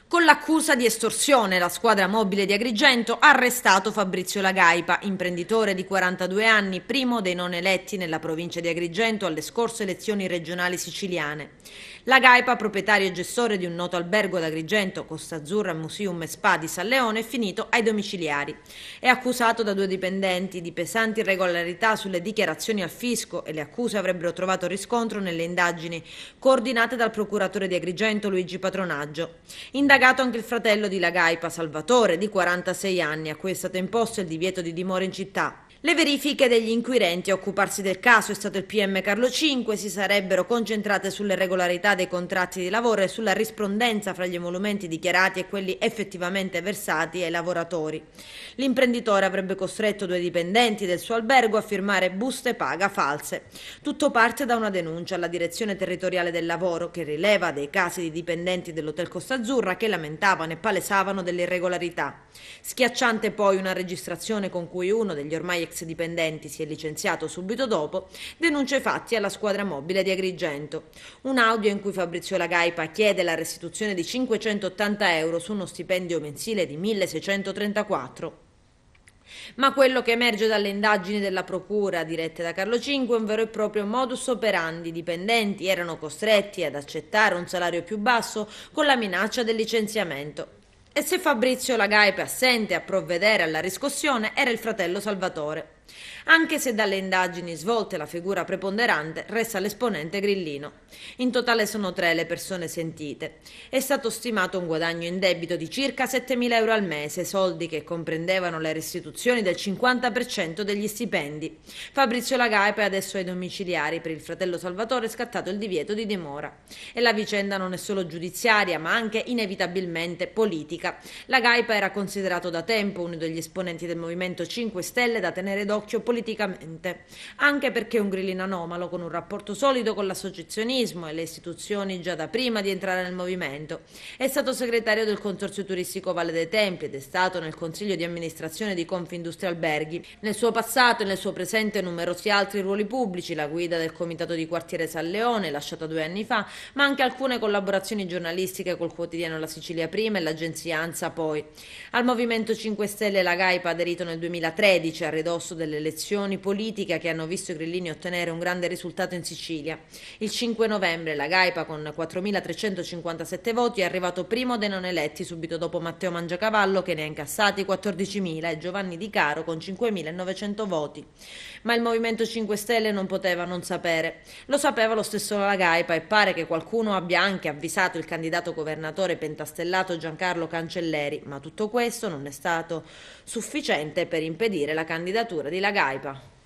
Con l'accusa di estorsione, la squadra mobile di Agrigento ha arrestato Fabrizio Lagaipa, imprenditore di 42 anni, primo dei non eletti nella provincia di Agrigento alle scorse elezioni regionali siciliane. Lagaipa, proprietario e gestore di un noto albergo ad Agrigento, Costa Azzurra Museum e Spa di San Leone, è finito ai domiciliari. È accusato da 2 dipendenti di pesanti irregolarità sulle dichiarazioni al fisco e le accuse avrebbero trovato riscontro nelle indagini coordinate dal procuratore di Agrigento Luigi Patronaggio. Indagato anche il fratello di Lagaipa, Salvatore, di 46 anni, a cui è stato imposto il divieto di dimora in città. Le verifiche degli inquirenti a occuparsi del caso è stato il PM Carlo V, si sarebbero concentrate sulle regolarità dei contratti di lavoro e sulla rispondenza fra gli emolumenti dichiarati e quelli effettivamente versati ai lavoratori. L'imprenditore avrebbe costretto 2 dipendenti del suo albergo a firmare buste paga false. Tutto parte da una denuncia alla Direzione Territoriale del Lavoro che rileva dei casi di dipendenti dell'Hotel Costa Azzurra che lamentavano e palesavano delle irregolarità. Schiacciante poi una registrazione con cui uno degli ormai ex dipendenti si è licenziato subito dopo, denuncia i fatti alla squadra mobile di Agrigento. Un audio in cui Fabrizio Lagaipa chiede la restituzione di 580 euro su uno stipendio mensile di 1634. Ma quello che emerge dalle indagini della procura dirette da Carlo V è un vero e proprio modus operandi. I dipendenti erano costretti ad accettare un salario più basso con la minaccia del licenziamento. E se Fabrizio Lagaipa è assente a provvedere alla riscossione era il fratello Salvatore. Anche se dalle indagini svolte la figura preponderante resta l'esponente grillino. In totale sono 3 le persone sentite. È stato stimato un guadagno in debito di circa 7.000 euro al mese, soldi che comprendevano le restituzioni del 50% degli stipendi. Fabrizio Lagaipa è adesso ai domiciliari, per il fratello Salvatore è scattato il divieto di dimora. E la vicenda non è solo giudiziaria, ma anche inevitabilmente politica. Lagaipa era considerato da tempo uno degli esponenti del Movimento 5 Stelle da tenere d'occhio politicamente, anche perché è un grillino anomalo con un rapporto solido con l'associazionismo e le istituzioni già da prima di entrare nel movimento. È stato segretario del Consorzio Turistico Valle dei Templi ed è stato nel consiglio di amministrazione di Confindustria Alberghi. Nel suo passato e nel suo presente numerosi altri ruoli pubblici, la guida del Comitato di Quartiere San Leone, lasciata 2 anni fa, ma anche alcune collaborazioni giornalistiche col quotidiano La Sicilia prima e l'agenzia ANSA poi. Al Movimento 5 Stelle Lagaipa ha aderito nel 2013 a ridosso delle elezioni politiche che hanno visto i grillini ottenere un grande risultato in Sicilia. Il 5 novembre Lagaipa con 4.357 voti è arrivato primo dei non eletti subito dopo Matteo Mangiacavallo che ne ha incassati 14.000 e Giovanni Di Caro con 5.900 voti. Ma il Movimento 5 Stelle non poteva non sapere. Lo sapeva lo stesso Lagaipa e pare che qualcuno abbia anche avvisato il candidato governatore pentastellato Giancarlo Cancelleri, ma tutto questo non è stato sufficiente per impedire la candidatura di Lagaipa.